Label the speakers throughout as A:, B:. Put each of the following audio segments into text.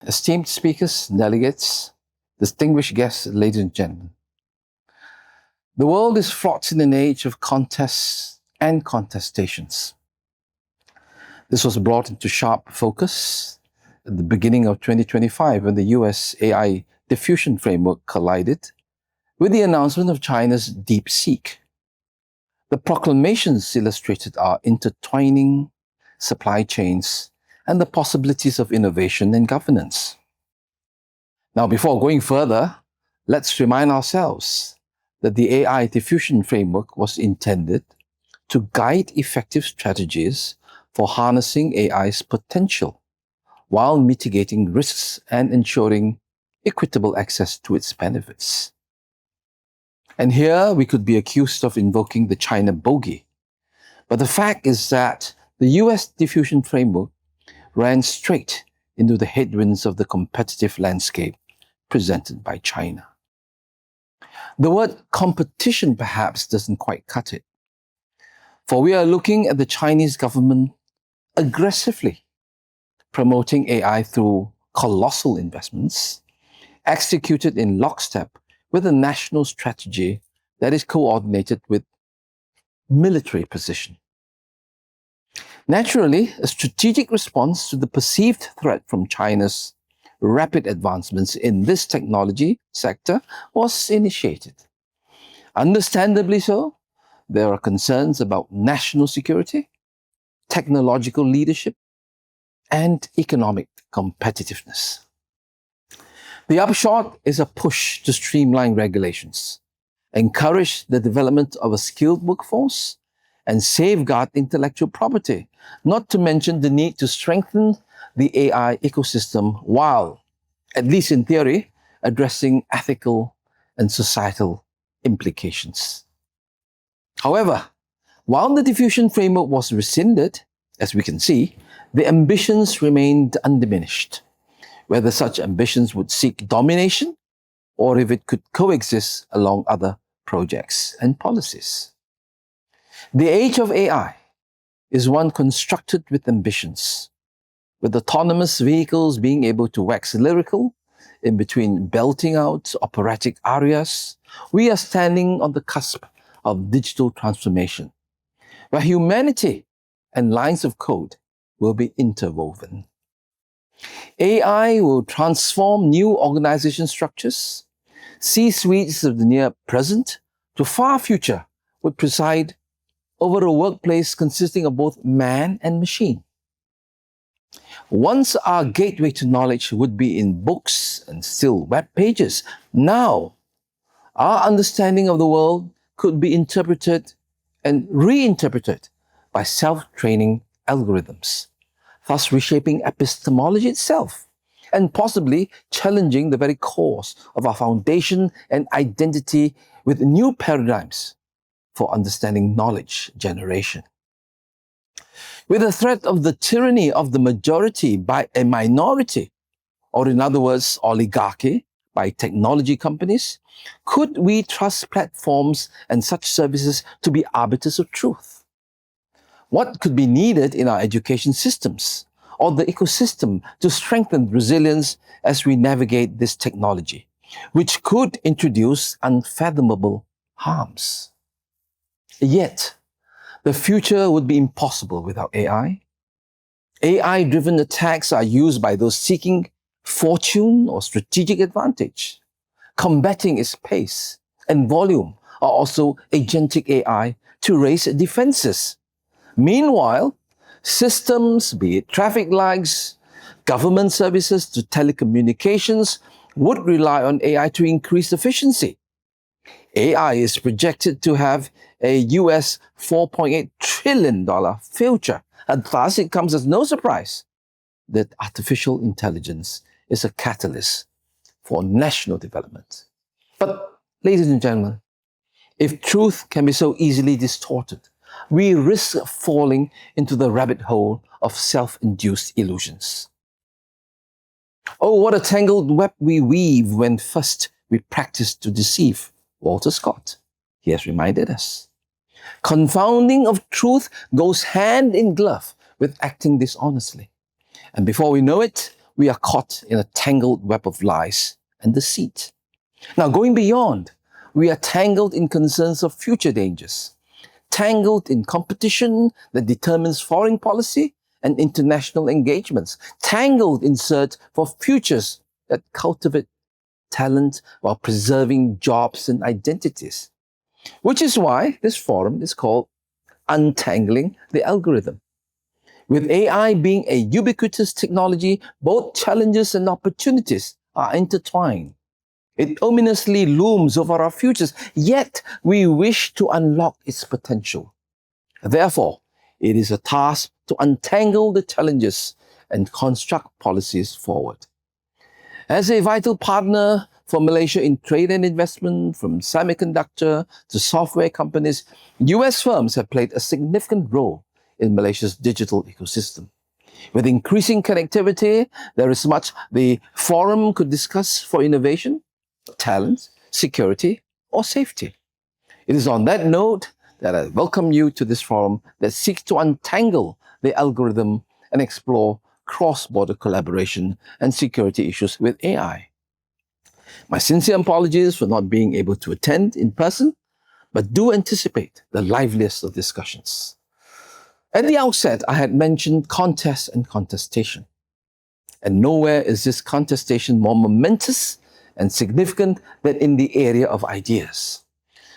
A: Esteemed speakers, delegates, distinguished guests, ladies and gentlemen. The world is fraught in an age of contests and contestations. This was brought into sharp focus at the beginning of 2025 when the US AI diffusion framework collided with the announcement of China's DeepSeek. The proclamations illustrated our intertwining supply chains and the possibilities of innovation and governance. Now, before going further, let's remind ourselves that the AI diffusion framework was intended to guide effective strategies for harnessing AI's potential while mitigating risks and ensuring equitable access to its benefits. And here we could be accused of invoking the China bogey. But the fact is that the US diffusion framework ran straight into the headwinds of the competitive landscape presented by China. The word competition perhaps doesn't quite cut it, for we are looking at the Chinese government aggressively promoting AI through colossal investments executed in lockstep with a national strategy that is coordinated with military precision. Naturally, a strategic response to the perceived threat from China's rapid advancements in this technology sector was initiated. Understandably so, there are concerns about national security, technological leadership, and economic competitiveness. The upshot is a push to streamline regulations, encourage the development of a skilled workforce, and safeguard intellectual property, not to mention the need to strengthen the AI ecosystem while, at least in theory, addressing ethical and societal implications. However, while the diffusion framework was rescinded, as we can see, the ambitions remained undiminished. Whether such ambitions would seek domination or if it could coexist along other projects and policies. The age of AI is one constructed with ambitions, with autonomous vehicles being able to wax lyrical in between belting out operatic arias. We are standing on the cusp of digital transformation, where humanity and lines of code will be interwoven. AI will transform new organization structures. C-suites of the near present to far future would preside over a workplace consisting of both man and machine. Once our gateway to knowledge would be in books and still web pages, now our understanding of the world could be interpreted and reinterpreted by self-training algorithms, thus reshaping epistemology itself and possibly challenging the very cause of our foundation and identity with new paradigms for understanding knowledge generation. With the threat of the tyranny of the majority by a minority, or in other words, oligarchy by technology companies, could we trust platforms and such services to be arbiters of truth? What could be needed in our education systems or the ecosystem to strengthen resilience as we navigate this technology, which could introduce unfathomable harms? Yet, the future would be impossible without AI. AI-driven attacks are used by those seeking fortune or strategic advantage. Combating its pace and volume are also agentic AI to raise defenses. Meanwhile, systems, be it traffic lights, government services to telecommunications, would rely on AI to increase efficiency. AI is projected to have a US $4.8 trillion future, and thus it comes as no surprise that artificial intelligence is a catalyst for national development. But, ladies and gentlemen, if truth can be so easily distorted, we risk falling into the rabbit hole of self-induced illusions. Oh, what a tangled web we weave when first we practice to deceive. Walter Scott, he has reminded us. Confounding of truth goes hand in glove with acting dishonestly. And before we know it, we are caught in a tangled web of lies and deceit. Now, going beyond, we are tangled in concerns of future dangers, tangled in competition that determines foreign policy and international engagements, tangled in search for futures that cultivate talent while preserving jobs and identities. Which is why this forum is called Untangling the Algorithm. With AI being a ubiquitous technology, both challenges and opportunities are intertwined. It ominously looms over our futures, yet we wish to unlock its potential. Therefore, it is a task to untangle the challenges and construct policies forward. As a vital partner for Malaysia in trade and investment, from semiconductor to software companies, US firms have played a significant role in Malaysia's digital ecosystem. With increasing connectivity, there is much the forum could discuss for innovation, talent, security, or safety. It is on that note that I welcome you to this forum that seeks to untangle the algorithm and explore cross-border collaboration and security issues with AI. My sincere apologies for not being able to attend in person, but do anticipate the liveliest of discussions. At the outset, I had mentioned contest and contestation. And nowhere is this contestation more momentous and significant than in the area of ideas.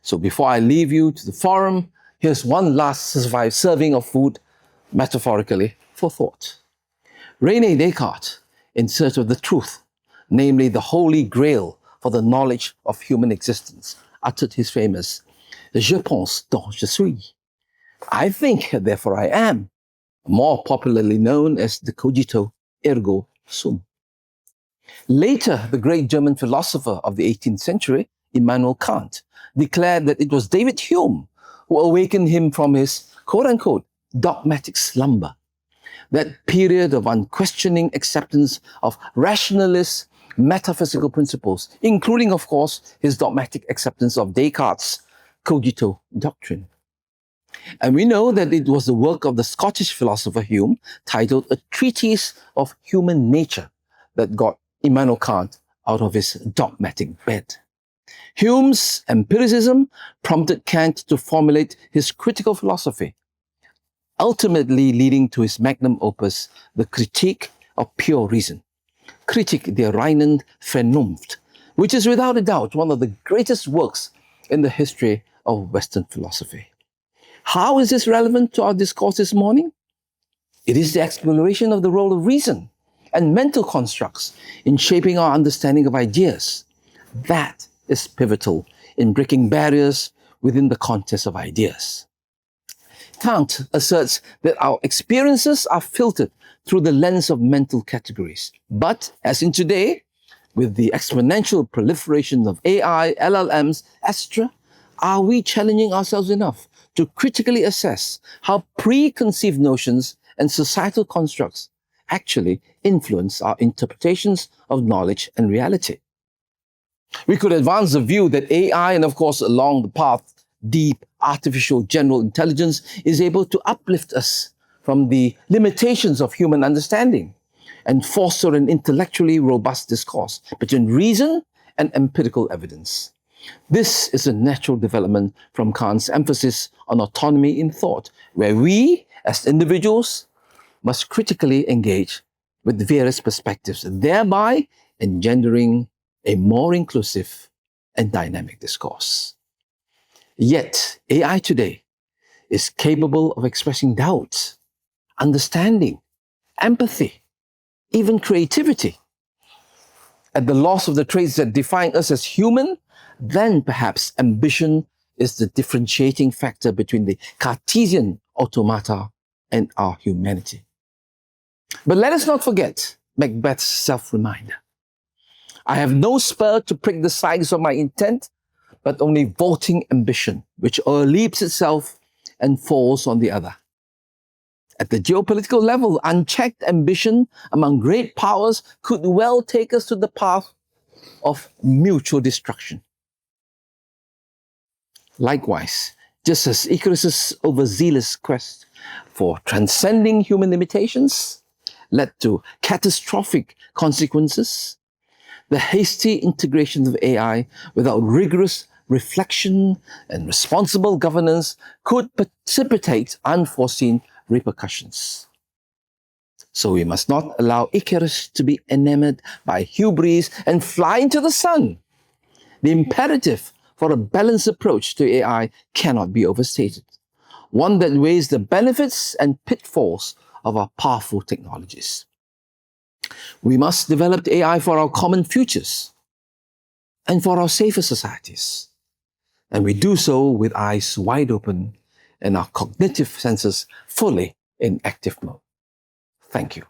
A: So before I leave you to the forum, here's one last serving of food, metaphorically, for thought. René Descartes, in search of the truth, namely the holy grail for the knowledge of human existence, uttered his famous, Je pense donc je suis. I think, therefore I am, more popularly known as the cogito ergo sum. Later, the great German philosopher of the 18th century, Immanuel Kant, declared that it was David Hume who awakened him from his quote-unquote dogmatic slumber, that period of unquestioning acceptance of rationalist metaphysical principles, including, of course, his dogmatic acceptance of Descartes' cogito doctrine. And we know that it was the work of the Scottish philosopher Hume, titled A Treatise of Human Nature, that got Immanuel Kant out of his dogmatic bed. Hume's empiricism prompted Kant to formulate his critical philosophy, ultimately leading to his magnum opus, The Critique of Pure Reason, Kritik der reinen Vernunft, which is without a doubt one of the greatest works in the history of Western philosophy. How is this relevant to our discourse this morning? It is the exploration of the role of reason and mental constructs in shaping our understanding of ideas. That is pivotal in breaking barriers within the contest of ideas. Kant asserts that our experiences are filtered through the lens of mental categories. But, as in today, with the exponential proliferation of AI, LLMs, etc., are we challenging ourselves enough to critically assess how preconceived notions and societal constructs actually influence our interpretations of knowledge and reality? We could advance the view that AI, and of course along the path, deep artificial general intelligence, is able to uplift us from the limitations of human understanding and foster an intellectually robust discourse between reason and empirical evidence. This is a natural development from Kant's emphasis on autonomy in thought, where we, as individuals, must critically engage with various perspectives, thereby engendering a more inclusive and dynamic discourse. Yet, AI today is capable of expressing doubts, understanding, empathy, even creativity. At the loss of the traits that define us as human, then perhaps ambition is the differentiating factor between the Cartesian automata and our humanity. But let us not forget Macbeth's self-reminder. I have no spur to prick the sides of my intent, but only vaulting ambition, which o'erleaps itself and falls on the other. At the geopolitical level, unchecked ambition among great powers could well take us to the path of mutual destruction. Likewise, just as Icarus's overzealous quest for transcending human limitations led to catastrophic consequences, the hasty integration of AI without rigorous reflection and responsible governance could precipitate unforeseen repercussions. So we must not allow Icarus to be enamored by hubris and fly into the sun. The imperative for a balanced approach to AI cannot be overstated, one that weighs the benefits and pitfalls of our powerful technologies. We must develop AI for our common futures and for our safer societies. And we do so with eyes wide open and our cognitive senses fully in active mode. Thank you.